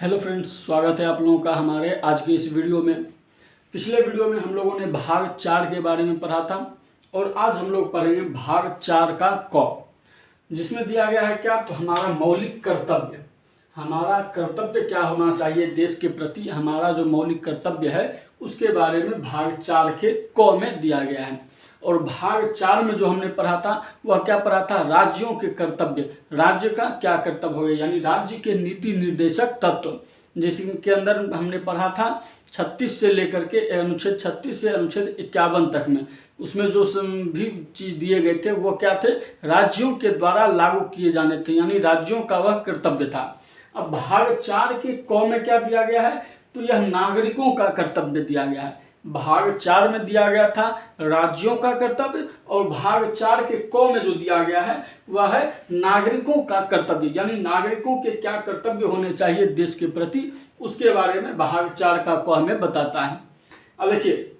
Hello friends, स्वागत है आप लोगों का हमारे आज के इस वीडियो में। पिछले वीडियो में हम लोगों ने भाग 4 के बारे में पढ़ा था और आज हम लोग पढ़ेंगे भाग 4 का क, जिसमें दिया गया है क्या, तो हमारा मौलिक कर्तव्य। हमारा कर्तव्य क्या होना चाहिए देश के प्रति, हमारा जो मौलिक कर्तव्य है उसके बारे में भाग 4 के क में दिया गया है। और भाग 4 में जो हमने पढ़ा था वह क्या पढ़ा था, राज्यों के कर्तव्य, राज्य का क्या कर्तव्य होगा, यानी राज्य के नीति निर्देशक तत्व, जिसके अंदर हमने पढ़ा था 36 से लेकर के अनुच्छेद 36 से अनुच्छेद 51 तक में। उसमें जो भी चीज़ दिए गए थे वो क्या थे, राज्यों के द्वारा लागू किए जाने थे, यानी राज्यों का वह कर्तव्य था। अब भाग 4 के क में क्या दिया गया है, तो यह नागरिकों का कर्तव्य दिया गया है। भाग 4 में दिया गया था राज्यों का कर्तव्य और भाग 4 के क में जो दिया गया है वह है नागरिकों का कर्तव्य, यानी नागरिकों के क्या कर्तव्य होने चाहिए देश के प्रति, उसके बारे में भाग 4 का क में बताता है। अब देखिए,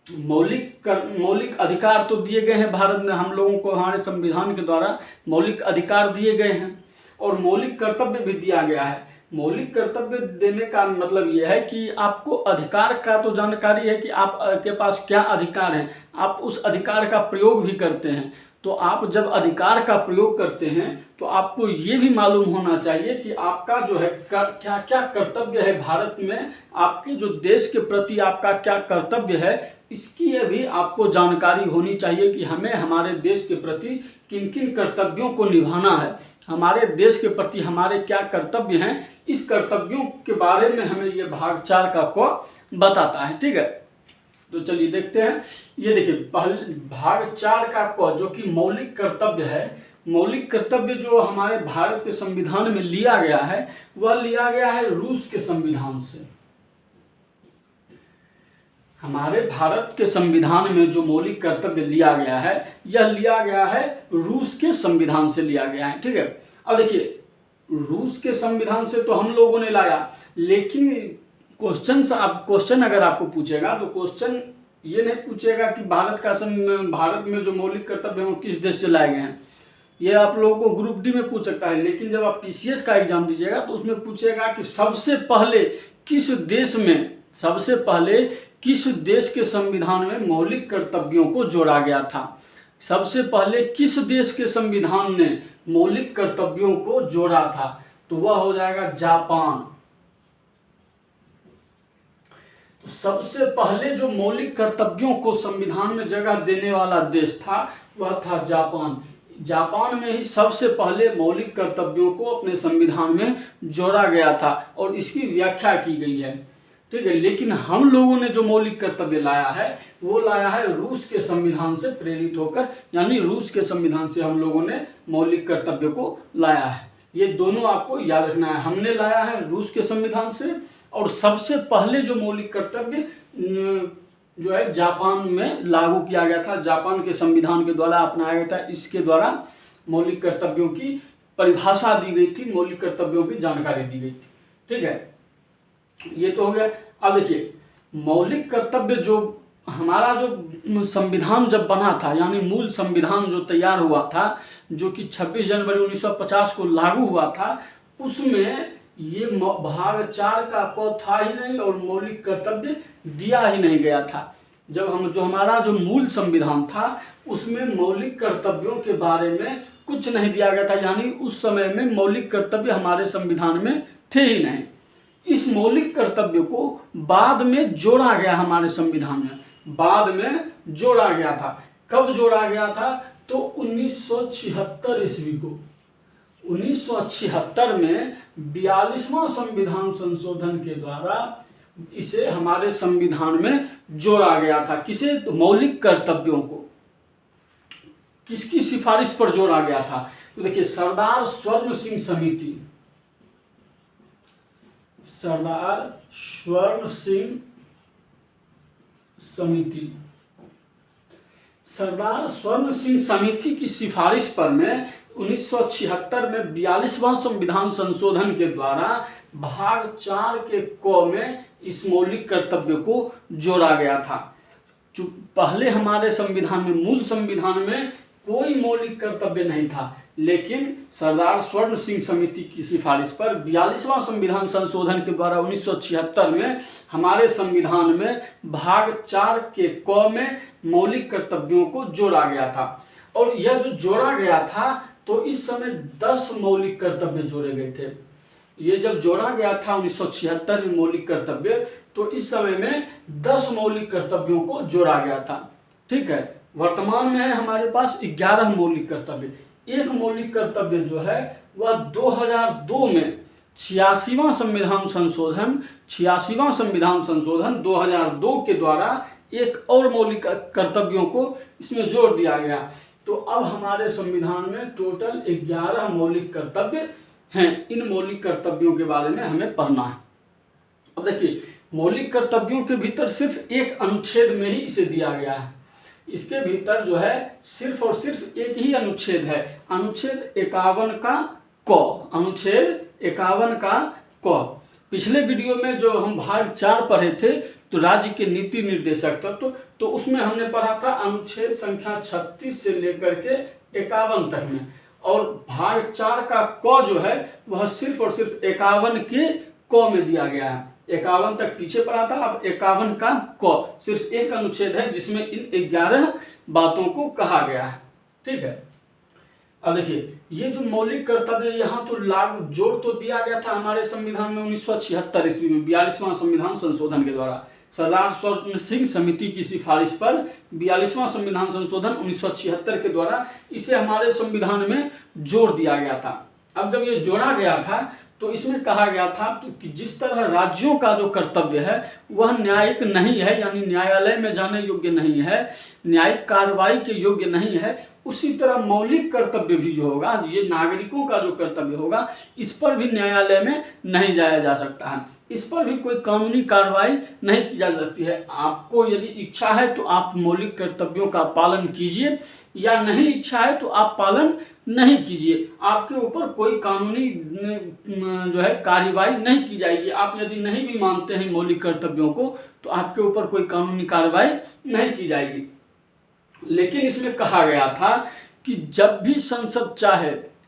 मौलिक अधिकार तो दिए गए हैं भारत में, हम लोगों को हमारे संविधान के द्वारा मौलिक अधिकार दिए गए हैं और मौलिक कर्तव्य भी दिया गया है। मौलिक कर्तव्य देने का मतलब यह है कि आपको अधिकार का तो जानकारी है कि आपके पास क्या अधिकार है, आप उस अधिकार का प्रयोग भी करते हैं। तो आप जब अधिकार का प्रयोग करते हैं तो आपको ये भी मालूम होना चाहिए कि आपका जो है क्या क्या कर्तव्य है भारत में, आपके जो देश के प्रति आपका क्या कर्तव्य है, इसकी भी आपको जानकारी होनी चाहिए कि हमें हमारे देश के प्रति किन किन कर्तव्यों को निभाना है, हमारे देश के प्रति हमारे क्या कर्तव्य हैं, इस कर्तव्यों के बारे में हमें ये भाग 4 का क बताता है। ठीक है, तो चलिए देखते हैं। ये देखिए, पहले भाग 4 का क जो कि मौलिक कर्तव्य है, मौलिक कर्तव्य जो हमारे भारत के संविधान में लिया गया है वह लिया गया है रूस के संविधान से। हमारे भारत के संविधान में जो मौलिक कर्तव्य लिया गया है यह लिया गया है रूस के संविधान से लिया गया है। ठीक है, अब देखिए, रूस के संविधान से तो हम लोगों ने लाया, लेकिन क्वेश्चन अगर आपको पूछेगा तो क्वेश्चन ये नहीं पूछेगा कि भारत में जो मौलिक कर्तव्य है वो किस देश से लाए गए हैं। ये आप लोगों को ग्रुप डी में पूछ सकता है, लेकिन जब आप पीसीएस का एग्जाम दीजिएगा तो उसमें पूछेगा कि सबसे पहले किस देश के संविधान में मौलिक कर्तव्यों को जोड़ा गया था। सबसे पहले किस देश के संविधान ने मौलिक कर्तव्यों को जोड़ा था, तो वह हो जाएगा जापान। तो सबसे पहले जो मौलिक कर्तव्यों को संविधान में जगह देने वाला देश था वह था जापान। जापान में ही सबसे पहले मौलिक कर्तव्यों को अपने संविधान में जोड़ा गया था और इसकी व्याख्या की गई है। ठीक है, लेकिन हम लोगों ने जो मौलिक कर्तव्य लाया है वो लाया है रूस के संविधान से प्रेरित होकर, यानी रूस के संविधान से हम लोगों ने मौलिक कर्तव्य को लाया है। ये दोनों आपको याद रखना है, हमने लाया है रूस के संविधान से और सबसे पहले जो मौलिक कर्तव्य जो है जापान में लागू किया गया था, जापान के संविधान के द्वारा अपनाया गया था। इसके द्वारा मौलिक कर्तव्यों की परिभाषा दी गई थी, मौलिक कर्तव्यों की जानकारी दी गई थी। ठीक है, ये तो हो गया। अब देखिए, मौलिक कर्तव्य जो हमारा जो संविधान जब बना था, यानी मूल संविधान जो तैयार हुआ था, जो कि 26 जनवरी 1950 को लागू हुआ था, उसमें ये भाग 4 का क था ही नहीं और मौलिक कर्तव्य दिया ही नहीं गया था। जो हमारा जो मूल संविधान था उसमें मौलिक कर्तव्यों के बारे में कुछ नहीं दिया गया था, यानी उस समय में मौलिक कर्तव्य हमारे संविधान में थे ही नहीं। इस मौलिक कर्तव्य को बाद में जोड़ा गया, हमारे संविधान में बाद में जोड़ा गया था। कब जोड़ा गया था, तो 1976 ईस्वी को। 1976 में 42वां संविधान संशोधन के द्वारा इसे हमारे संविधान में जोड़ा गया था। किसे, तो मौलिक कर्तव्यों को किसकी सिफारिश पर जोड़ा गया था, तो देखिए, सरदार स्वर्ण सिंह समिति, सरदार स्वर्ण सिंह समिति, सरदार स्वर्ण सिंह समिति की सिफारिश पर में 1976 में 42वां संविधान संशोधन के द्वारा भाग 4 के क में इस मौलिक कर्तव्य को जोड़ा गया था। पहले हमारे संविधान में, मूल संविधान में कोई मौलिक कर्तव्य नहीं था, लेकिन सरदार स्वर्ण सिंह समिति की सिफारिश पर 42वां संविधान संशोधन के द्वारा 1976 में हमारे संविधान में भाग 4 के क में मौलिक कर्तव्यों को जोड़ा गया था। और यह जो जोड़ा गया था तो इस समय 10 मौलिक कर्तव्य जोड़े गए थे। ये जब जोड़ा गया था 1976 में मौलिक कर्तव्य, तो इस समय में 10 मौलिक कर्तव्यों को जोड़ा गया था। ठीक है, वर्तमान में है हमारे पास 11 मौलिक कर्तव्य। एक मौलिक कर्तव्य जो है वह 2002 में 86वां संविधान संशोधन 2002 के द्वारा एक और मौलिक कर्तव्यों को इसमें जोड़ दिया गया। तो अब हमारे संविधान में टोटल 11 मौलिक कर्तव्य हैं। इन मौलिक कर्तव्यों के बारे में हमें पढ़ना है। अब देखिए, मौलिक कर्तव्यों के भीतर सिर्फ एक अनुच्छेद में ही इसे दिया गया है। इसके भीतर जो है सिर्फ और सिर्फ एक ही अनुच्छेद है, अनुच्छेद 51 का क। अनुच्छेद 51 का क। पिछले वीडियो में जो हम भाग 4 पढ़े थे, तो राज्य के नीति निर्देशक तत्व, तो उसमें हमने पढ़ा था अनुच्छेद संख्या 36 से लेकर के 51 तक में। और भाग 4 का क जो है वह सिर्फ और सिर्फ 51 के क में दिया गया है। 51 तक पीछे पढ़ा था, अब 51 का क सिर्फ एक अनुच्छेद है जिसमें इन 11 बातों को कहा गया है। ठीक है, अब देखिए, ये जो मौलिक कर्तव्य यहाँ तो लागू जोड़ तो दिया गया था हमारे संविधान में 1976 ईस्वी में 42वां संविधान संशोधन के द्वारा। सरदार स्वर्ण सिंह समिति की सिफारिश पर 42वां संविधान संशोधन 1976 के द्वारा इसे हमारे संविधान में जोड़ दिया गया था। अब जब ये जोड़ा गया था तो इसमें कहा गया था कि जिस तरह राज्यों का जो कर्तव्य है वह न्यायिक नहीं है, यानी न्यायालय में जाने योग्य नहीं है, न्यायिक कार्रवाई के योग्य नहीं है, उसी तरह मौलिक कर्तव्य भी जो होगा, ये नागरिकों का जो कर्तव्य होगा, इस पर भी न्यायालय में नहीं जाया जा सकता है। इस पर भी कोई कानूनी कार्रवाई नहीं की जा सकती है। आपको यदि इच्छा है तो आप मौलिक कर्तव्यों का पालन कीजिए, या नहीं इच्छा है तो आप पालन नहीं कीजिए। आपके ऊपर कोई कानूनी जो है कार्रवाई नहीं की जाएगी। आप यदि नहीं भी मानते हैं मौलिक कर्तव्यों को तो आपके ऊपर कोई कानूनी कार्रवाई नहीं की जाएगी। लेकिन इसमें कहा गया था कि जब भी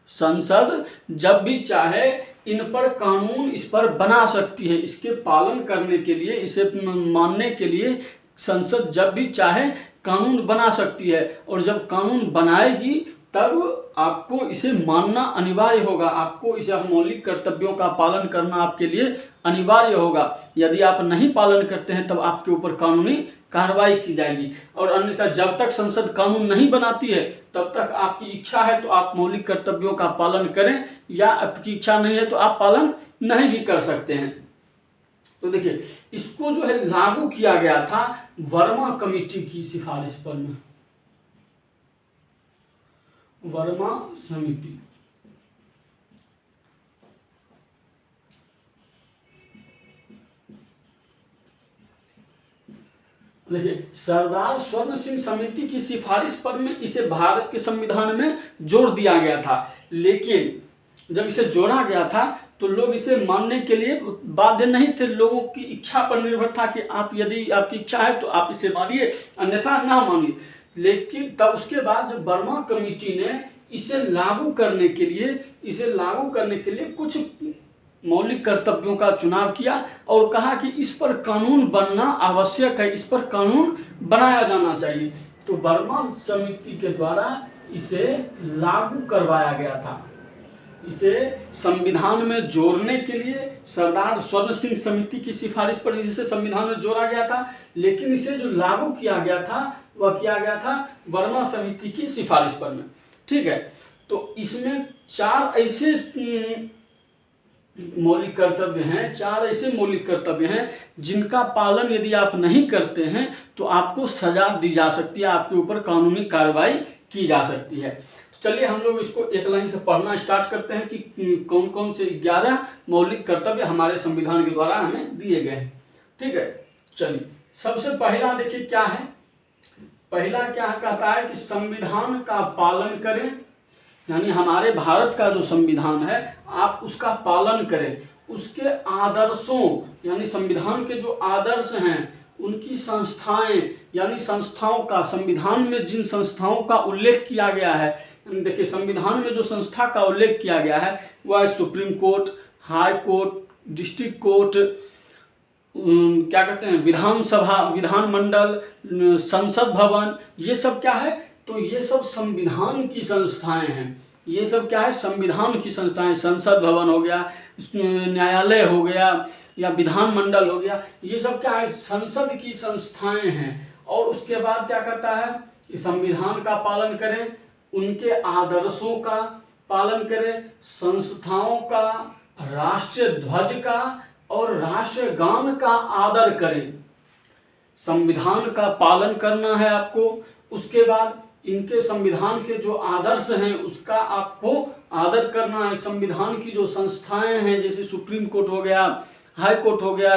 संसद जब भी चाहे इन पर कानून इस पर बना सकती है। इसके पालन करने के लिए, इसे मानने के लिए संसद जब भी चाहे कानून बना सकती है, और जब कानून बनाएगी तब आपको इसे मानना अनिवार्य होगा। आपको इसे मौलिक कर्तव्यों का पालन करना आपके लिए अनिवार्य होगा। यदि आप नहीं पालन करते हैं तब आपके ऊपर कानूनी कार्रवाई की जाएगी। और अन्यथा जब तक संसद कानून नहीं बनाती है तब तक आपकी इच्छा है तो आप मौलिक कर्तव्यों का पालन करें, या आपकी इच्छा नहीं है तो आप पालन नहीं भी कर सकते हैं। तो देखिए, इसको जो है लागू किया गया था वर्मा कमेटी की सिफारिश पर में। वर्मा समिति, देखिए, सरदार स्वर्ण सिंह समिति की सिफारिश पर में इसे भारत के संविधान में जोड़ दिया गया था। लेकिन जब इसे जोड़ा गया था तो लोग इसे मानने के लिए बाध्य नहीं थे। लोगों की इच्छा पर निर्भर था कि आप, यदि आपकी इच्छा है तो आप इसे मानिए, अन्यथा ना मानिए। लेकिन तब उसके बाद जब वर्मा कमेटी ने इसे लागू करने के लिए कुछ मौलिक कर्तव्यों का चुनाव किया और कहा कि इस पर कानून बनना आवश्यक है, इस पर कानून बनाया जाना चाहिए। तो वर्मा समिति के द्वारा इसे लागू करवाया गया था। इसे संविधान में जोड़ने के लिए सरदार स्वर्ण सिंह समिति की सिफारिश पर इसे संविधान में जोड़ा गया था, लेकिन इसे जो लागू किया गया था वह किया गया था वर्मा समिति की सिफारिश पर में। ठीक है, तो इसमें 4 ऐसे मौलिक कर्तव्य हैं जिनका पालन यदि आप नहीं करते हैं तो आपको सजा दी जा सकती है, आपके ऊपर कानूनी कार्रवाई की जा सकती है। तो चलिए हम लोग इसको एक लाइन से पढ़ना स्टार्ट करते हैं कि कौन कौन से 11 मौलिक कर्तव्य हमारे संविधान के द्वारा हमें दिए गए हैं। ठीक है, चलिए सबसे पहला देखिए क्या है। पहला क्या कहता है कि संविधान का पालन करें, यानी हमारे भारत का जो संविधान है आप उसका पालन करें। उसके आदर्शों, यानी संविधान के जो आदर्श हैं उनकी संस्थाएं, यानी संस्थाओं का, संविधान में जिन संस्थाओं का उल्लेख किया गया है देखिए संविधान में जो संस्था का उल्लेख किया गया है वह है supreme court, high court, district court, क्या कहते हैं विधानसभा, विधानमंडल, संसद भवन, ये सब क्या है, तो ये सब संविधान की संस्थाएं हैं। ये सब क्या है, संविधान की संस्थाएं। संसद भवन हो गया, न्यायालय हो गया या विधानमंडल हो गया, ये सब क्या है, संसद की संस्थाएं हैं। और उसके बाद क्या करता है कि संविधान का पालन करें, उनके आदर्शों का पालन करें, संस्थाओं का, राष्ट्रीय ध्वज का और राष्ट्रगान का आदर करें। संविधान का पालन करना है आपको। उसके बाद इनके संविधान के जो आदर्श हैं उसका आपको आदर करना है। संविधान की जो संस्थाएं हैं जैसे सुप्रीम कोर्ट हो गया, हाई कोर्ट हो गया,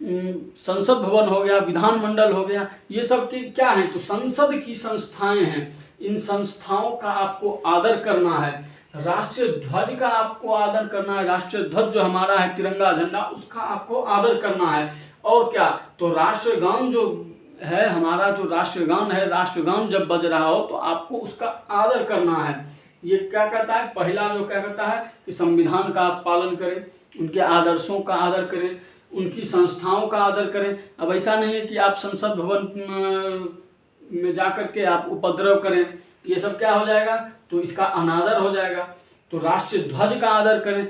संसद भवन हो गया, विधानमंडल हो गया, ये सब की क्या है, तो संसद की संस्थाएं हैं। इन संस्थाओं का आपको आदर करना है। राष्ट्रीय ध्वज का आपको आदर करना है। राष्ट्रीय ध्वज जो हमारा है तिरंगा झंडा, उसका आपको आदर करना है। और क्या, तो राष्ट्रगान जो है हमारा, जो राष्ट्रगान है, राष्ट्रगान जब बज रहा हो तो आपको उसका आदर करना है। ये क्या कहता है, पहला जो क्या कहता है कि संविधान का आप पालन करें, उनके आदर्शों का आदर करें, उनकी संस्थाओं का आदर करें। अब ऐसा नहीं है कि आप संसद भवन में जाकर के आप उपद्रव करें, ये सब क्या हो जाएगा, तो इसका अनादर हो जाएगा। तो राष्ट्रीय ध्वज का आदर करें,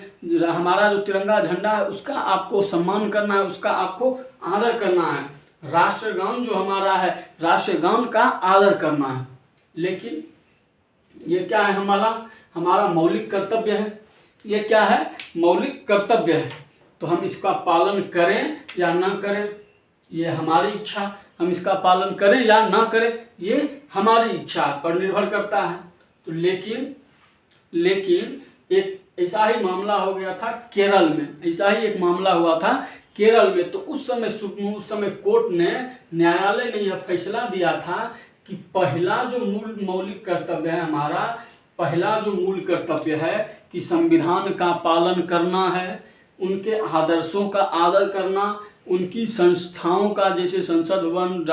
हमारा जो तिरंगा झंडा है उसका आपको सम्मान करना है, उसका आपको आदर करना है। राष्ट्रगान जो हमारा है, राष्ट्रगान का आदर करना है। लेकिन ये क्या है, हमारा मौलिक कर्तव्य है। ये क्या है, मौलिक कर्तव्य है। तो हम इसका पालन करें या ना करें, ये हमारी इच्छा। हम इसका पालन करें या ना करें, ये हमारी इच्छा पर निर्भर करता है। तो लेकिन एक ऐसा ही मामला हो गया था केरल में, ऐसा ही एक मामला हुआ था केरल में। तो उस समय कोर्ट ने, न्यायालय ने यह फैसला दिया था कि पहला जो मौलिक कर्तव्य है हमारा, पहला जो मूल कर्तव्य है कि संविधान का पालन करना है, उनके आदर्शों का आदर करना, उनकी संस्थाओं का, जैसे संसद भवन,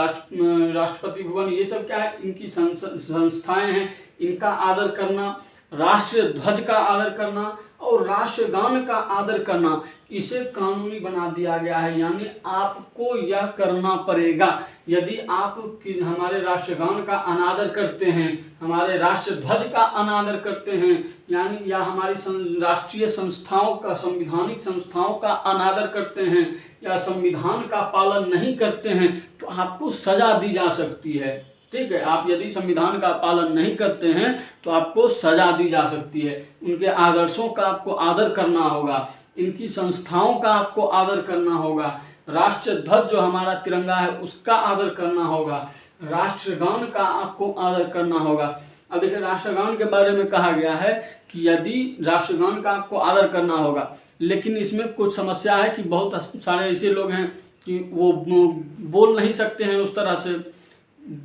राष्ट्रपति भवन, ये सब क्या है, इनकी संस्थाएं हैं, इनका आदर करना, राष्ट्रीय ध्वज का आदर करना और राष्ट्रगान का आदर करना, इसे कानूनी बना दिया गया है। यानी आपको यह करना पड़ेगा। यदि आप हमारे राष्ट्रगान का अनादर करते हैं, हमारे राष्ट्र ध्वज का अनादर करते हैं, यानी या हमारी राष्ट्रीय संस्थाओं का, संविधानिक संस्थाओं का अनादर करते हैं या संविधान का पालन नहीं करते हैं, तो आपको सजा दी जा सकती है। ठीक है, आप यदि संविधान का पालन नहीं करते हैं तो आपको सजा दी जा सकती है। उनके आदर्शों का आपको आदर करना होगा, इनकी संस्थाओं का आपको आदर करना होगा, राष्ट्रीय ध्वज जो हमारा तिरंगा है उसका आदर करना होगा, राष्ट्रगान का आपको आदर करना होगा। अब देखिए राष्ट्रगान के बारे में कहा गया है कि यदि राष्ट्रगान का आपको आदर करना होगा, लेकिन इसमें कुछ समस्या है कि बहुत सारे ऐसे लोग हैं कि वो बोल नहीं सकते हैं उस तरह से।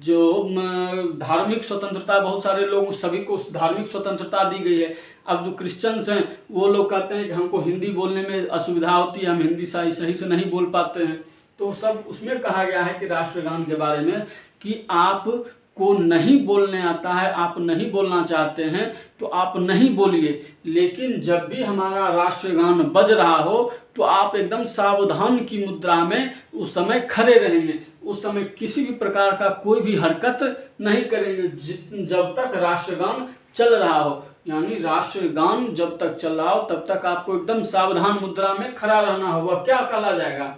जो धार्मिक स्वतंत्रता, बहुत सारे लोग, सभी को धार्मिक स्वतंत्रता दी गई है। अब जो क्रिश्चियंस हैं वो लोग कहते हैं कि हमको हिंदी बोलने में असुविधा होती है, हम हिंदी सही से नहीं बोल पाते हैं। तो सब उसमें कहा गया है कि राष्ट्रगान के बारे में कि आप को नहीं बोलने आता है, आप नहीं बोलना चाहते हैं तो आप नहीं बोलिए, लेकिन जब भी हमारा राष्ट्रगान बज रहा हो तो आप एकदम सावधान की मुद्रा में उस समय खड़े रहेंगे। उस समय किसी भी प्रकार का कोई भी हरकत नहीं करेंगे जब तक राष्ट्रगान चल रहा हो। यानी राष्ट्रगान जब तक चल रहा हो तब तक आपको एकदम सावधान मुद्रा में खड़ा रहना होगा। क्या कहा जाएगा,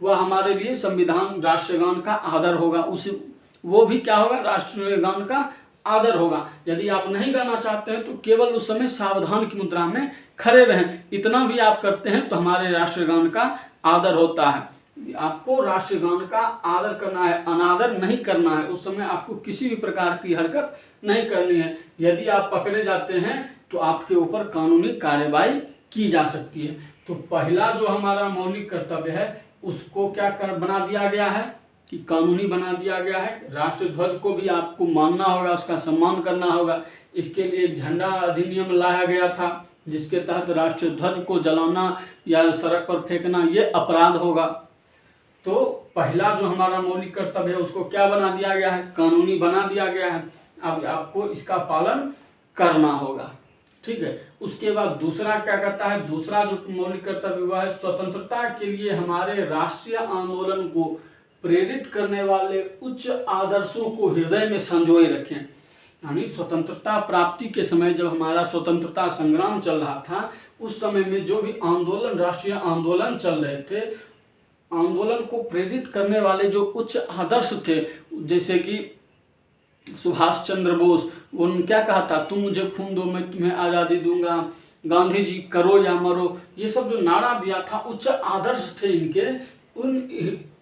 वह हमारे लिए संविधान, राष्ट्रगान का आदर होगा। उसे वो भी क्या होगा, राष्ट्रगान का आदर होगा। यदि आप नहीं गाना चाहते हैं तो केवल उस समय सावधान की मुद्रा में खड़े रहें। इतना भी आप करते हैं तो हमारे राष्ट्रगान का आदर होता है। आपको राष्ट्रगान का आदर करना है, अनादर नहीं करना है। उस समय आपको किसी भी प्रकार की हरकत नहीं करनी है। यदि आप पकड़े जाते हैं तो आपके ऊपर कानूनी कार्रवाई की जा सकती है। तो पहला जो हमारा मौलिक कर्तव्य है उसको क्या बना दिया गया है कि कानूनी बना दिया गया है। राष्ट्र ध्वज को भी आपको मानना होगा, उसका सम्मान करना होगा। इसके लिए एक झंडा अधिनियम लाया गया था जिसके तहत राष्ट्रीय ध्वज को जलाना या सड़क पर फेंकना ये अपराध होगा। तो पहला जो हमारा मौलिक कर्तव्य है उसको क्या बना दिया गया है, कानूनी बना दिया गया है। अब आपको इसका पालन करना होगा। ठीक है। उसके बाद दूसरा क्या कहता है, दूसरा जो मौलिक कर्तव्य हुआ है, स्वतंत्रता के लिए हमारे राष्ट्रीय आंदोलन को प्रेरित करने वाले उच्च आदर्शों को हृदय में संजोए रखें। यानी स्वतंत्रता प्राप्ति के समय जब हमारा स्वतंत्रता संग्राम चल रहा था, उस समय में जो भी आंदोलन, राष्ट्रीय आंदोलन चल रहे थे, आंदोलन को प्रेरित करने वाले जो उच्च आदर्श थे, जैसे कि सुभाष चंद्र बोस, उन्होंने क्या कहा था, तुम मुझे खून दो मैं तुम्हें आज़ादी दूंगा, गांधी जी करो या मरो, ये सब जो नारा दिया था, उच्च आदर्श थे इनके। उन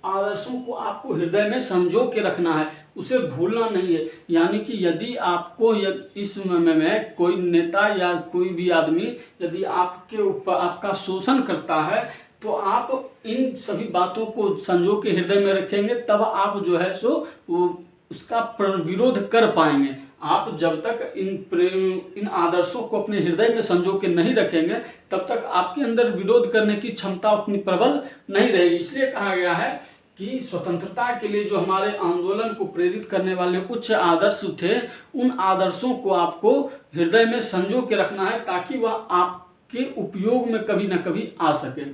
आदर्शों को आपको हृदय में संजो के रखना है, उसे भूलना नहीं है। यानी कि यदि आपको इस समय में कोई नेता या कोई भी आदमी यदि आपके ऊपर आपका शोषण करता है, तो आप इन सभी बातों को संजो के हृदय में रखेंगे, तब आप जो है सो वो उसका विरोध कर पाएंगे। आप जब तक इन आदर्शों को अपने हृदय में संजो के नहीं रखेंगे, तब तक आपके अंदर विरोध करने की क्षमता उतनी प्रबल नहीं रहेगी। इसलिए कहा गया है कि स्वतंत्रता के लिए जो हमारे आंदोलन को प्रेरित करने वाले उच्च आदर्श थे, उन आदर्शों को आपको हृदय में संजो के रखना है, ताकि वह आपके उपयोग में कभी न कभी आ सके।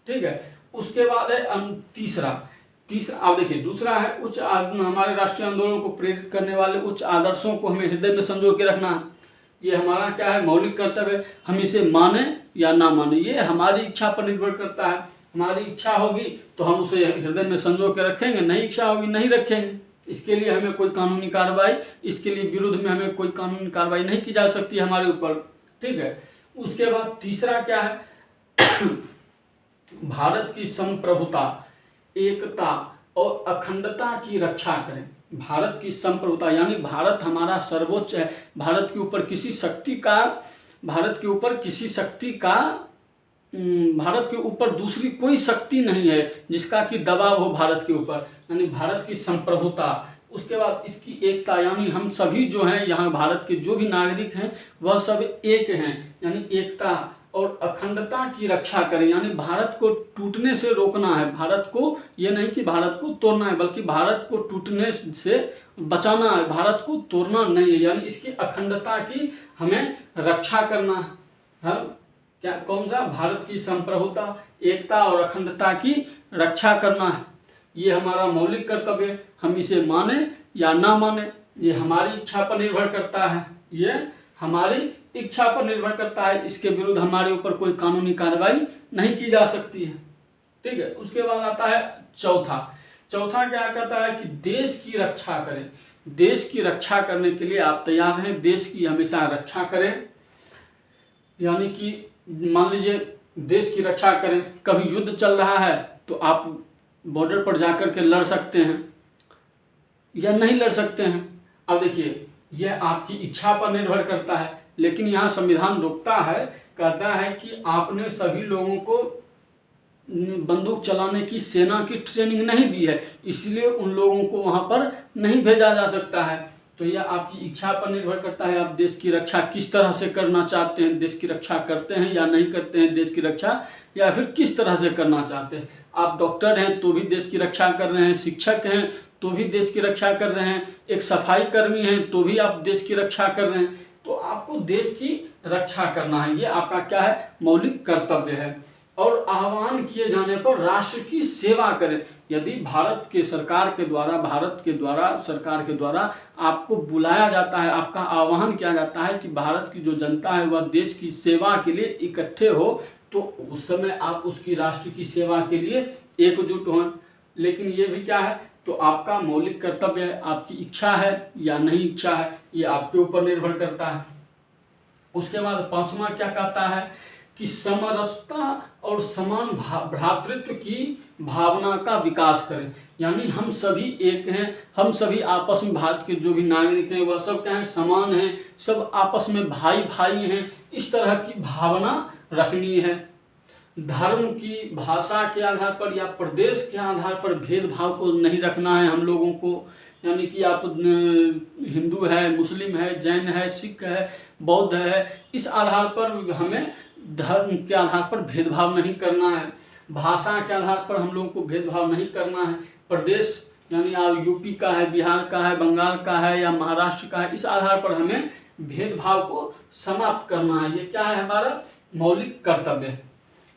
ठीक है। उसके बाद है तीसरा आप देखिए, दूसरा है हमारे राष्ट्रीय आंदोलन को प्रेरित करने वाले उच्च आदर्शों को हमें हृदय में संजो के रखना है। ये हमारा क्या है, मौलिक कर्तव्य। हम इसे माने या ना माने, ये हमारी इच्छा पर निर्भर करता है। हमारी इच्छा होगी तो हम उसे हृदय में संजो के रखेंगे, नहीं इच्छा होगी नहीं रखेंगे। इसके लिए हमें कोई कानूनी कार्रवाई, इसके लिए विरुद्ध में हमें कोई कानूनी कार्रवाई नहीं की जा सकती हमारे ऊपर। ठीक है। उसके बाद तीसरा क्या है, भारत की संप्रभुता, एकता और अखंडता की रक्षा करें। भारत की संप्रभुता यानी भारत हमारा सर्वोच्च है। भारत के ऊपर किसी शक्ति का भारत के ऊपर दूसरी कोई शक्ति नहीं है जिसका कि दबाव हो भारत के ऊपर, यानी भारत की संप्रभुता। उसके बाद इसकी एकता, यानी हम सभी जो हैं यहाँ भारत के जो भी नागरिक हैं वह सब एक हैं, यानी एकता और अखंडता की रक्षा करें। यानी भारत को टूटने से रोकना है। भारत को ये नहीं कि भारत को तोड़ना है, बल्कि भारत को टूटने से बचाना है, भारत को तोड़ना नहीं है। यानी इसकी अखंडता की हमें रक्षा करना है। क्या कौन सा, भारत की संप्रभुता, एकता और अखंडता की रक्षा करना है। ये हमारा मौलिक कर्तव्य है। हम इसे माने या ना माने, ये हमारी इच्छा पर निर्भर करता है। ये हमारी इच्छा पर निर्भर करता है। इसके विरुद्ध हमारे ऊपर कोई कानूनी कार्रवाई नहीं की जा सकती है। ठीक है। उसके बाद आता है चौथा क्या कहता है कि देश की रक्षा करें। देश की रक्षा करने के लिए आप तैयार हैं, देश की हमेशा रक्षा करें। यानी कि मान लीजिए देश की रक्षा करें, कभी युद्ध चल रहा है तो आप बॉर्डर पर जाकर के लड़ सकते हैं या नहीं लड़ सकते हैं। अब देखिए, यह आपकी इच्छा पर निर्भर करता है, लेकिन यहाँ संविधान रोकता है, कहता है कि आपने सभी लोगों को बंदूक चलाने की, सेना की ट्रेनिंग नहीं दी है, इसलिए उन लोगों को वहाँ पर नहीं भेजा जा सकता है। तो यह आपकी इच्छा पर निर्भर करता है, आप देश की रक्षा किस तरह से करना चाहते हैं, देश की रक्षा करते हैं या नहीं करते हैं देश की रक्षा, या फिर किस तरह से करना चाहते हैं। आप डॉक्टर हैं तो भी देश की रक्षा कर रहे हैं, शिक्षक हैं तो भी देश की रक्षा कर रहे हैं, एक सफाई कर्मी हैं तो भी आप देश की रक्षा कर रहे हैं। तो आपको देश की रक्षा करना है, ये आपका क्या है, मौलिक कर्तव्य है। और आह्वान किए जाने पर राष्ट्र की सेवा करें। यदि भारत के सरकार के द्वारा आपको बुलाया जाता है, आपका आह्वान किया जाता है कि भारत की जो जनता है वह देश की सेवा के लिए इकट्ठे हो, तो उस समय आप उसकी राष्ट्र की सेवा के लिए एकजुट हों। लेकिन ये भी क्या है, तो आपका मौलिक कर्तव्य है, आपकी इच्छा है या नहीं इच्छा है, ये आपके ऊपर निर्भर करता है। उसके बाद पांचवा क्या कहता है कि समरसता और समान भ्रातृत्व की भावना का विकास करें। यानी हम सभी एक हैं, हम सभी आपस में, भारत के जो भी नागरिक हैं वह सब क्या हैं, समान हैं, सब आपस में भाई भाई हैं, इस तरह की भावना रखनी है। धर्म की, भाषा के आधार पर या प्रदेश के आधार पर भेदभाव को नहीं रखना है हम लोगों को। यानी कि आप हिंदू है, मुस्लिम है, जैन है, सिख है, बौद्ध है, इस आधार पर हमें धर्म के आधार पर भेदभाव नहीं करना है। भाषा के आधार पर हम लोगों को भेदभाव नहीं करना है। प्रदेश यानी आप यूपी का है, बिहार का है, बंगाल का है या महाराष्ट्र का है, इस आधार पर हमें भेदभाव को समाप्त करना है। ये क्या है, हमारा मौलिक कर्तव्य है।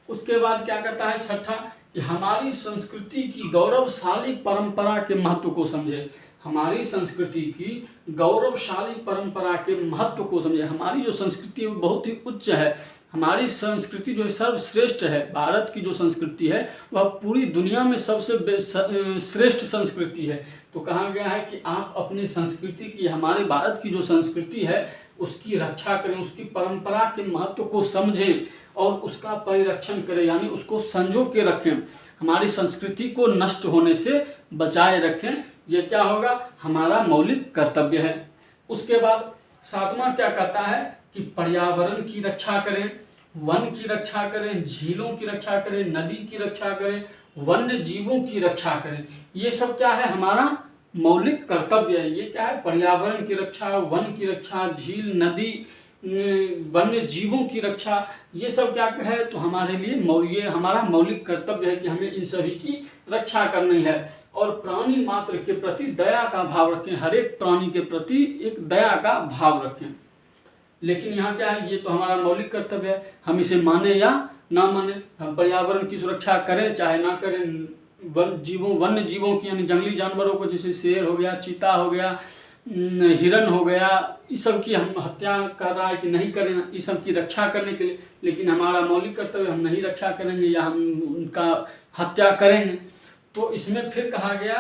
उसके बाद क्या कहता है छठा, कि हमारी संस्कृति की गौरवशाली परंपरा के महत्व को समझे। हमारी संस्कृति की गौरवशाली परंपरा के महत्व को समझे। हमारी जो संस्कृति है वो बहुत ही उच्च है। हमारी संस्कृति जो है सर्वश्रेष्ठ है। भारत की जो संस्कृति है वह पूरी दुनिया में सबसे श्रेष्ठ संस्कृति है। तो कहा गया है कि आप अपनी संस्कृति की, हमारे भारत की जो संस्कृति है उसकी रक्षा करें, उसकी परंपरा के महत्व को समझें और उसका परिरक्षण करें, यानी उसको संजो के रखें। हमारी संस्कृति को नष्ट होने से बचाए रखें। ये क्या होगा, हमारा मौलिक कर्तव्य है। उसके बाद सातवां क्या कहता है कि पर्यावरण की रक्षा करें, वन की रक्षा करें, झीलों की रक्षा करें, नदी की रक्षा करें, वन्य जीवों की रक्षा करें। ये सब क्या है, हमारा मौलिक कर्तव्य है। ये क्या है, पर्यावरण की रक्षा, वन की रक्षा, झील, नदी, वन्य जीवों की रक्षा, ये सब क्या है, तो हमारे लिए ये हमारा मौलिक कर्तव्य है कि हमें इन सभी की रक्षा करनी है। और प्राणी मात्र के प्रति दया का भाव रखें, हर एक प्राणी के प्रति एक दया का भाव रखें। लेकिन यहाँ क्या है, ये तो हमारा मौलिक कर्तव्य है, हम इसे माने या ना माने, हम पर्यावरण की सुरक्षा करें चाहे ना करें, वन्य जीवों की यानी जंगली जानवरों को, जैसे शेर हो गया, चीता हो गया, हिरन हो गया, इस सब की हम हत्या कर रहा है कि नहीं करें, इस सब की रक्षा करने के लिए। लेकिन हमारा मौलिक कर्तव्य, हम नहीं रक्षा करेंगे या हम उनका हत्या करेंगे। तो इसमें फिर कहा गया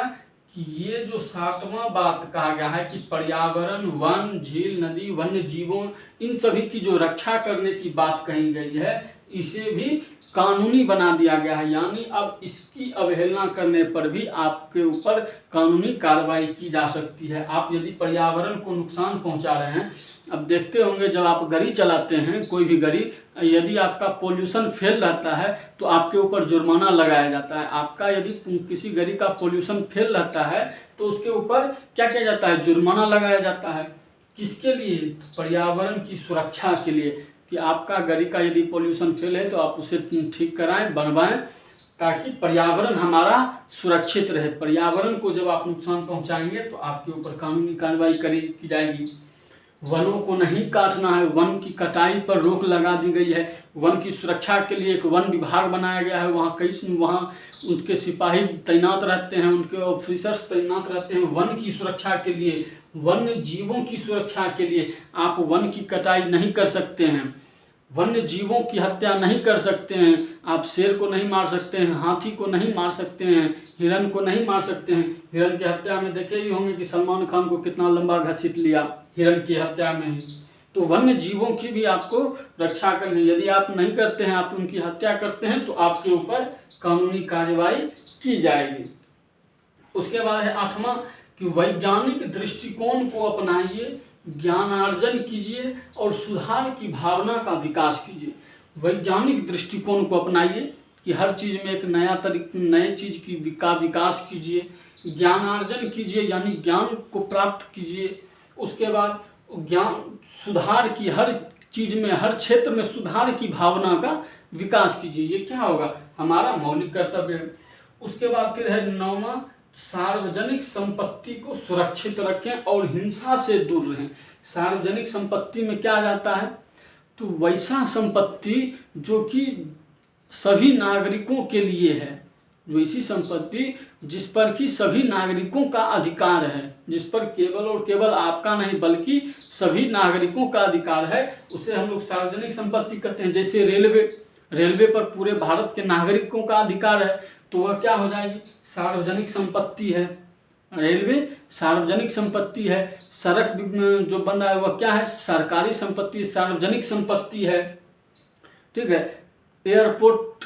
कि ये जो सातवां बात कहा गया है कि पर्यावरण, वन, झील, नदी, वन्य जीवों, इन सभी की जो रक्षा करने की बात कही गई है, इसे भी कानूनी बना दिया गया है। यानी अब इसकी अवहेलना करने पर भी आपके ऊपर कानूनी कार्रवाई की जा सकती है। आप यदि पर्यावरण को नुकसान पहुंचा रहे हैं, अब देखते होंगे जब आप गाड़ी चलाते हैं, कोई भी गाड़ी, यदि आपका पोल्यूशन फेल रहता है तो आपके ऊपर जुर्माना लगाया जाता है। आपका यदि किसी गाड़ी का पोल्यूशन फेल रहता है तो उसके ऊपर क्या किया जाता है, जुर्माना लगाया जाता है। किसके लिए, पर्यावरण की सुरक्षा के लिए, कि आपका गाड़ी का यदि पोल्यूशन फेल है तो आप उसे ठीक कराएं, बनवाएं, ताकि पर्यावरण हमारा सुरक्षित रहे। पर्यावरण को जब आप नुकसान पहुंचाएंगे तो आपके ऊपर कानूनी कार्रवाई की जाएगी। वनों को नहीं काटना है, वन की कटाई पर रोक लगा दी गई है। वन की सुरक्षा के लिए एक वन विभाग बनाया गया है, वहाँ उनके सिपाही तैनात रहते हैं, उनके ऑफिसर्स तैनात रहते हैं वन की सुरक्षा के लिए, वन्य जीवों की सुरक्षा के लिए। आप वन की कटाई नहीं कर सकते हैं, वन्य जीवों की हत्या नहीं कर सकते हैं, आप शेर को नहीं मार सकते हैं, हाथी को नहीं मार सकते हैं, हिरन को नहीं मार सकते हैं। हिरन की हत्या में देखे ही होंगे कि सलमान खान को कितना लंबा घसीट लिया हिरन की हत्या में। तो वन्य जीवों की भी आपको रक्षा करनी। यदि आप नहीं करते हैं, आप उनकी हत्या करते हैं, तो आपके ऊपर कानूनी कार्रवाई की जाएगी। उसके बाद है आठवां कि वैज्ञानिक दृष्टिकोण को अपनाइए, ज्ञानार्जन कीजिए और सुधार की भावना का विकास कीजिए। वैज्ञानिक दृष्टिकोण को अपनाइए कि हर चीज़ में एक नए चीज़ की विकास कीजिए, ज्ञानार्जन कीजिए यानी ज्ञान को प्राप्त कीजिए। उसके बाद ज्ञान सुधार की, हर चीज़ में, हर क्षेत्र में सुधार की भावना का विकास कीजिए। ये क्या होगा, हमारा मौलिक कर्तव्य है। उसके बाद फिर है नौवां, सार्वजनिक संपत्ति को सुरक्षित रखें और हिंसा से दूर रहें। सार्वजनिक संपत्ति में क्या जाता है, तो वैसा संपत्ति जो कि सभी नागरिकों के लिए है, वैसी संपत्ति जिस पर कि सभी नागरिकों का अधिकार है, जिस पर केवल और केवल आपका नहीं बल्कि सभी नागरिकों का अधिकार है, उसे हम लोग सार्वजनिक संपत्ति कहते हैं। जैसे रेलवे पर पूरे भारत के नागरिकों का अधिकार है, तो वह क्या हो जाएगी, सार्वजनिक संपत्ति है। रेलवे सार्वजनिक संपत्ति है। सड़क जो बन रहा है वह क्या है, सरकारी संपत्ति, सार्वजनिक संपत्ति है, ठीक है। एयरपोर्ट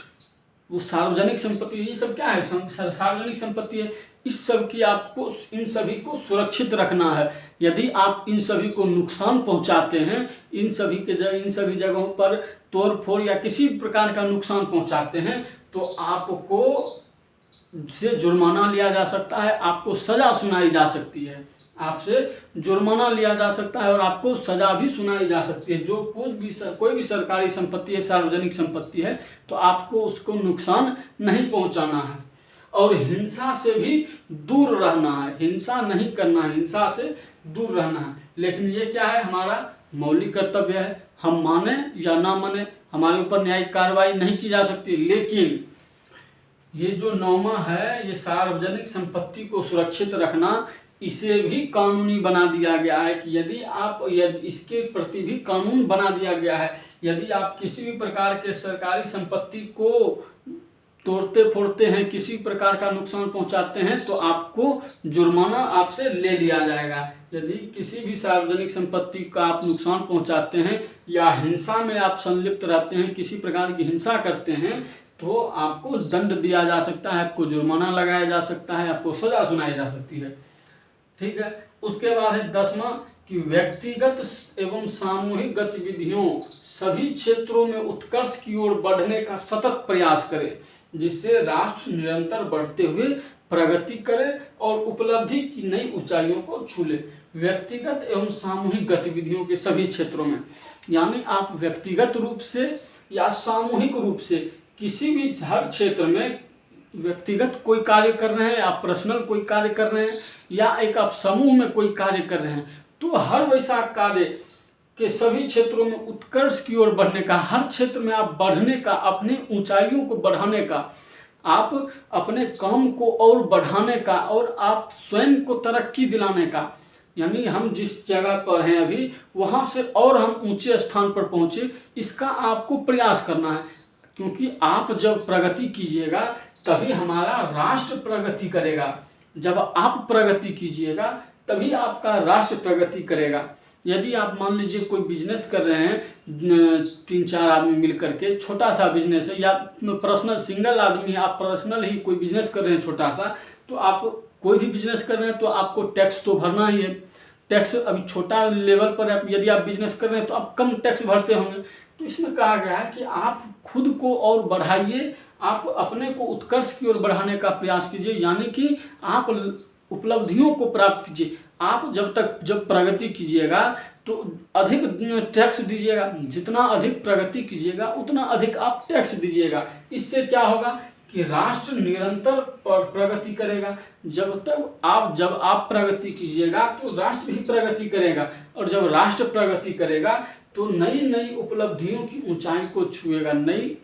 वो सार्वजनिक संपत्ति, ये सब क्या है, सार्वजनिक संपत्ति है। इस सब की आपको, इन सभी को सुरक्षित रखना है। यदि आप इन सभी को नुकसान पहुंचाते हैं, इन सभी जगहों पर तोड़ फोड़ या किसी प्रकार का नुकसान पहुंचाते हैं, तो आपको से जुर्माना लिया जा सकता है, आपको सज़ा सुनाई जा सकती है, आपसे जुर्माना लिया जा सकता है और आपको सज़ा भी सुनाई जा सकती है। जो कोई भी सरकारी संपत्ति है, सार्वजनिक संपत्ति है, तो आपको उसको नुकसान नहीं पहुंचाना है और हिंसा से भी दूर रहना है, हिंसा नहीं करना है, हिंसा से दूर रहना है। लेकिन ये क्या है, हमारा मौलिक कर्तव्य है, हम माने या ना माने हमारे ऊपर न्यायिक कार्रवाई नहीं की जा सकती। लेकिन ये जो 9वां है, ये सार्वजनिक संपत्ति को सुरक्षित रखना, इसे भी कानूनी बना दिया गया है कि इसके प्रति भी कानून बना दिया गया है, यदि आप किसी भी प्रकार के सरकारी संपत्ति को तोड़ते फोड़ते हैं, किसी प्रकार का नुकसान पहुंचाते हैं, तो आपको जुर्माना आपसे ले लिया जाएगा। यदि किसी भी सार्वजनिक संपत्ति का आप नुकसान पहुंचाते हैं या हिंसा में आप संलिप्त रहते हैं, किसी प्रकार की हिंसा करते हैं, तो आपको दंड दिया जा सकता है, आपको जुर्माना लगाया जा सकता है, आपको सजा सुनाई जा सकती है। ठीक है। उसके बाद है 10वां कि व्यक्तिगत एवं सामूहिक गतिविधियों सभी क्षेत्रों में उत्कर्ष की ओर बढ़ने का सतत प्रयास करे, जिससे राष्ट्र निरंतर बढ़ते हुए प्रगति करे और उपलब्धि की नई ऊंचाइयों को छू ले। व्यक्तिगत एवं सामूहिक गतिविधियों के सभी क्षेत्रों में, यानी आप व्यक्तिगत रूप से या सामूहिक रूप से किसी भी हर क्षेत्र में व्यक्तिगत कोई कार्य कर रहे हैं, आप पर्सनल कोई कार्य कर रहे हैं या एक आप समूह में कोई कार्य कर रहे हैं, तो हर वैसा कार्य के सभी क्षेत्रों में उत्कर्ष की ओर बढ़ने का, हर क्षेत्र में आप बढ़ने का, अपनी ऊंचाइयों को बढ़ाने का, आप अपने काम को और बढ़ाने का और आप स्वयं को तरक्की दिलाने का, यानी हम जिस जगह पर हैं अभी वहाँ से और हम ऊंचे स्थान पर पहुँचे, इसका आपको प्रयास करना है। क्योंकि आप जब प्रगति कीजिएगा तभी हमारा राष्ट्र प्रगति करेगा। जब आप प्रगति कीजिएगा तभी आपका राष्ट्र प्रगति करेगा। यदि आप मान लीजिए कोई बिजनेस कर रहे हैं, 3-4 आदमी मिल करके, छोटा सा बिजनेस है या पर्सनल सिंगल आदमी है, आप पर्सनल ही कोई बिजनेस कर रहे हैं छोटा सा, तो आप कोई भी बिजनेस कर रहे हैं तो आपको टैक्स तो भरना ही है। टैक्स अभी छोटा लेवल पर यदि आप बिजनेस कर रहे हैं तो आप कम टैक्स भरते होंगे। तो इसमें कहा गया है कि आप खुद को और बढ़ाइए, आप अपने को उत्कर्ष की ओर बढ़ाने का प्रयास कीजिए, यानी कि आप उपलब्धियों को प्राप्त कीजिए। आप जब प्रगति कीजिएगा तो अधिक टैक्स दीजिएगा, जितना अधिक प्रगति कीजिएगा उतना अधिक आप टैक्स दीजिएगा। इससे क्या होगा कि राष्ट्र निरंतर प्रगति करेगा। जब आप प्रगति कीजिएगा तो राष्ट्र भी प्रगति करेगा, और जब राष्ट्र प्रगति करेगा तो नई नई उपलब्धियों की ऊंचाई को छुएगा, नई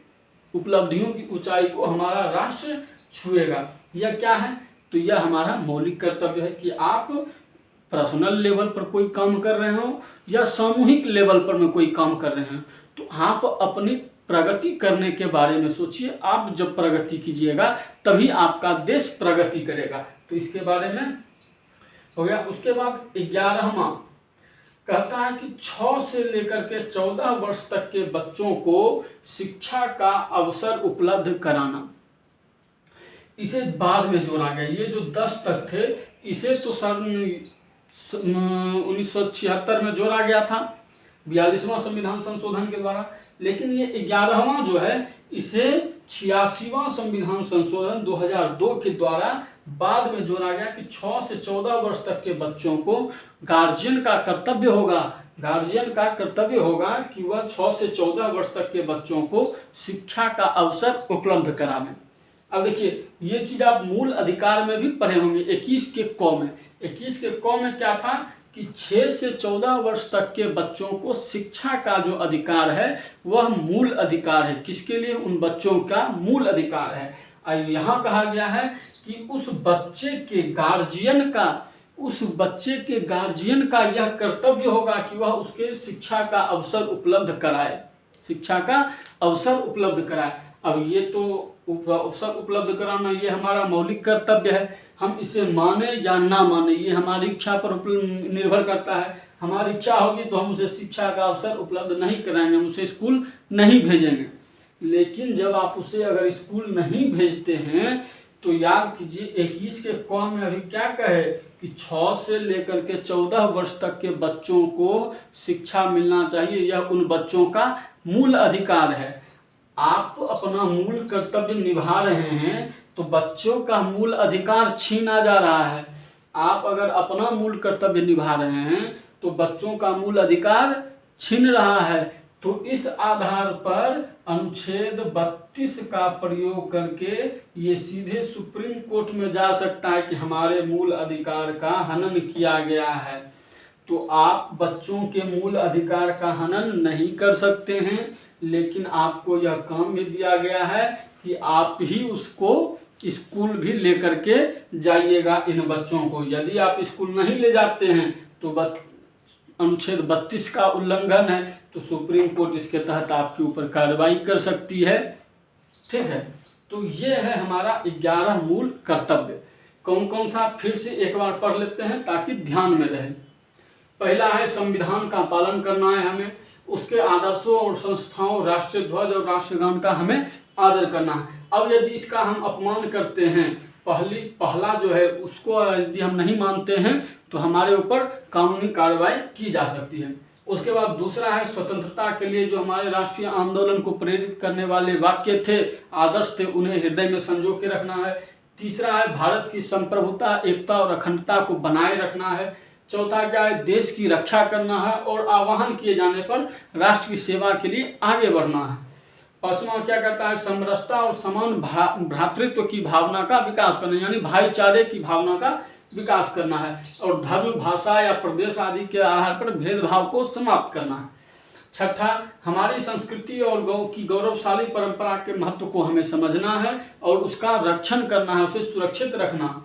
उपलब्धियों की ऊंचाई को हमारा राष्ट्र छुएगा। यह क्या है? तो यह हमारा मौलिक कर्तव्य है कि आप पर्सनल लेवल पर कोई काम कर रहे हो या सामूहिक लेवल पर में कोई काम कर रहे हैं, तो आप अपनी प्रगति करने के बारे में सोचिए। आप जब प्रगति कीजिएगा तभी आपका देश प्रगति करेगा। तो इसके बारे में हो गया। उसके बाद 11वां कहता है कि 6 से लेकर के 14 वर्ष तक के बच्चों को शिक्षा का अवसर उपलब्ध कराना। इसे बाद में जोड़ा गया। ये जो 10 तक थे इसे तो सन 1976 में जोड़ा गया था 42वां संविधान संशोधन के द्वारा, लेकिन ये 11वां जो है इसे 86वां संविधान संशोधन 2002 के द्वारा बाद में जोड़ा गया कि 6 से 14 वर्ष तक के बच्चों को गार्जियन का कर्तव्य होगा कि वह 6 से 14 वर्ष तक के बच्चों को शिक्षा का अवसर उपलब्ध करावें। अब देखिए, ये चीज आप मूल अधिकार में भी पढ़े होंगे 21 के क में। 21 के क में क्या था कि 6 से 14 वर्ष तक के बच्चों को शिक्षा का जो अधिकार है वह मूल अधिकार है। किसके लिए? उन बच्चों का मूल अधिकार है। और यहाँ कहा गया है कि उस बच्चे के गार्जियन का यह कर्तव्य होगा कि वह उसके शिक्षा का अवसर उपलब्ध कराए। अब ये तो अवसर उपलब्ध कराना ये हमारा मौलिक कर्तव्य है। हम इसे माने या ना माने ये हमारी इच्छा पर निर्भर करता है। हमारी इच्छा होगी तो हम उसे शिक्षा का अवसर उपलब्ध नहीं कराएंगे, हम उसे स्कूल नहीं भेजेंगे। लेकिन जब आप उसे अगर स्कूल नहीं भेजते हैं तो याद कीजिए 21 के क में अभी क्या कहे कि 6 से लेकर के 14 वर्ष तक के बच्चों को शिक्षा मिलना चाहिए, यह उन बच्चों का मूल अधिकार है। आप अपना मूल कर्तव्य निभा रहे हैं तो बच्चों का मूल अधिकार छीना जा रहा है। आप अगर अपना मूल कर्तव्य निभा रहे हैं तो बच्चों का मूल अधिकार छीन रहा है। तो इस आधार पर अनुच्छेद 32 का प्रयोग करके ये सीधे सुप्रीम कोर्ट में जा सकता है कि हमारे मूल अधिकार का हनन किया गया है। तो आप बच्चों के मूल अधिकार का हनन नहीं कर सकते हैं, लेकिन आपको यह काम भी दिया गया है कि आप ही उसको स्कूल भी लेकर के जाइएगा इन बच्चों को। यदि आप स्कूल नहीं ले जाते हैं तो अनुच्छेद 32 का उल्लंघन है, तो सुप्रीम कोर्ट इसके तहत आपके ऊपर कार्रवाई कर सकती है। ठीक है, तो ये है हमारा 11 मूल कर्तव्य। कौन कौन सा फिर से एक बार पढ़ लेते हैं ताकि ध्यान में रहे। पहला है संविधान का पालन करना है हमें, उसके आदर्शों और संस्थाओं, राष्ट्रीय ध्वज और राष्ट्रगान का हमें आदर करना है। अब यदि इसका हम अपमान करते हैं, पहला जो है उसको यदि हम नहीं मानते हैं तो हमारे ऊपर कानूनी कार्रवाई की जा सकती है। उसके बाद दूसरा है स्वतंत्रता के लिए जो हमारे राष्ट्रीय आंदोलन को प्रेरित करने वाले वाक्य थे, आदर्श थे, उन्हें हृदय में संजो के रखना है। तीसरा है भारत की संप्रभुता, एकता और अखंडता को बनाए रखना है। चौथा क्या है, देश की रक्षा करना है और आह्वान किए जाने पर राष्ट्र की सेवा के लिए आगे बढ़ना है। पांचवा क्या कहता है, समरसता और समान भ्रातृत्व की भावना का विकास करना, यानी भाईचारे की भावना का विकास करना है। और धर्म, भाषा या प्रदेश आदि के आधार पर भेदभाव को समाप्त करना है। छठा, हमारी संस्कृति और गौरवशाली परंपरा के महत्व को हमें समझना है और उसका रक्षण करना है, उसे सुरक्षित रखना।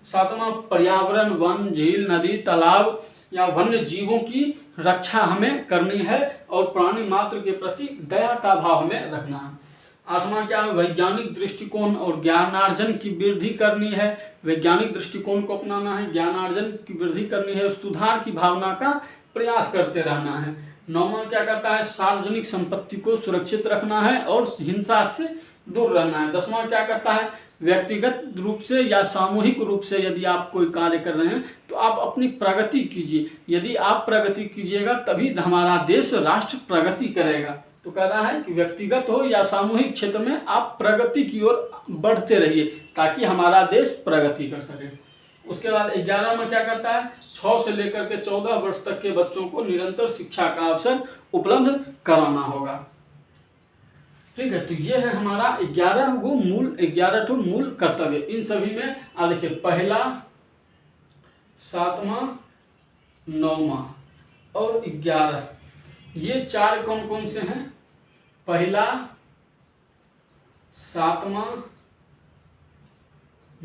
सातवां, पर्यावरण, वन, झील, नदी, तालाब या वन्य जीवों की रक्षा हमें करनी है और प्राणी मात्र के प्रति दया का भाव हमें रखना है। आठवां क्या है, वैज्ञानिक दृष्टिकोण और ज्ञानार्जन की वृद्धि करनी है। वैज्ञानिक दृष्टिकोण को अपनाना है, ज्ञानार्जन की वृद्धि करनी है, सुधार की भावना का प्रयास करते रहना है। नौवां क्या कहता है, सार्वजनिक संपत्ति को सुरक्षित रखना है और हिंसा से दूर रहना है। 10वां क्या कहता है, व्यक्तिगत रूप से या सामूहिक रूप से यदि आप कोई कार्य कर रहे हैं तो आप अपनी प्रगति कीजिए। यदि आप प्रगति कीजिएगा तभी हमारा देश, राष्ट्र प्रगति करेगा। तो कह रहा है कि व्यक्तिगत हो या सामूहिक क्षेत्र में आप प्रगति की ओर बढ़ते रहिए ताकि हमारा देश प्रगति कर सके। उसके बाद 11 में क्या कहता है, 6 से लेकर के 14 वर्ष तक के बच्चों को निरंतर शिक्षा का अवसर उपलब्ध कराना होगा। ठीक है, तो ये है हमारा 11 ठो मूल कर्तव्य। इन सभी में देखिए, पहला, 7वां, 9वां और 11, ये 4 कौन कौन से हैं, पहला, 7वां,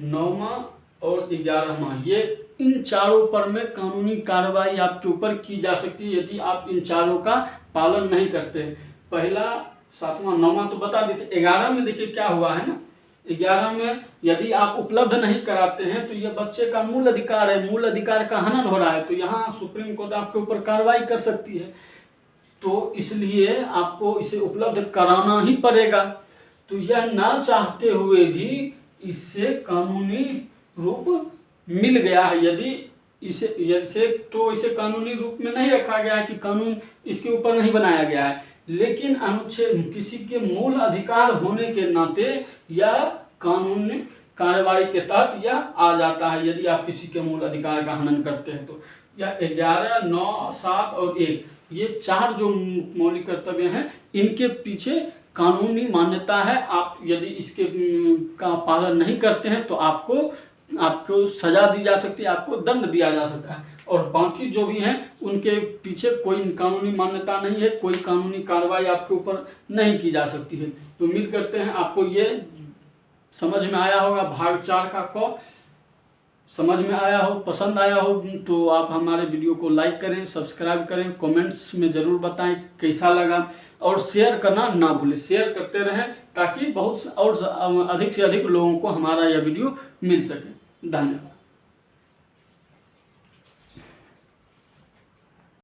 9वां और 11वां। ये इन चारों पर में कानूनी कार्रवाई आपके ऊपर की जा सकती है यदि आप इन चारों का पालन नहीं करते। पहला, 7वां, 9वां तो बता देते। 11 में देखिए क्या हुआ है ना, 11 में यदि आप उपलब्ध नहीं कराते हैं तो यह बच्चे का मूल अधिकार है, मूल अधिकार का हनन हो रहा है, तो यहाँ सुप्रीम कोर्ट आपके ऊपर कार्रवाई कर सकती है। तो इसलिए आपको इसे उपलब्ध कराना ही पड़ेगा। तो यह ना चाहते हुए भी इसे कानूनी रूप मिल गया है। यदि इसे कानूनी रूप में नहीं रखा गया है कि कानून इसके ऊपर नहीं बनाया गया है, लेकिन अनुच्छेद किसी के मूल अधिकार होने के नाते यह कानूनी कार्रवाई के तहत यह आ जाता है यदि आप किसी के मूल अधिकार का हनन करते हैं। तो यह 11, 9, 7 और 1, ये 4 जो मौलिक कर्तव्य हैं, इनके पीछे कानूनी मान्यता है। आप यदि इसके का पालन नहीं करते हैं तो आपको सजा दी जा सकती है, आपको दंड दिया जा सकता है। और बाकी जो भी हैं उनके पीछे कोई कानूनी मान्यता नहीं है, कोई कानूनी कार्रवाई आपके ऊपर नहीं की जा सकती है। तो उम्मीद करते हैं आपको ये समझ में आया होगा, भाग 4 का क समझ में आया हो, पसंद आया हो तो आप हमारे वीडियो को लाइक करें, सब्सक्राइब करें, कमेंट्स में ज़रूर बताएं कैसा लगा और शेयर करना ना भूलें। शेयर करते रहें ताकि बहुत और अधिक से अधिक लोगों को हमारा यह वीडियो मिल सके। धन्यवाद।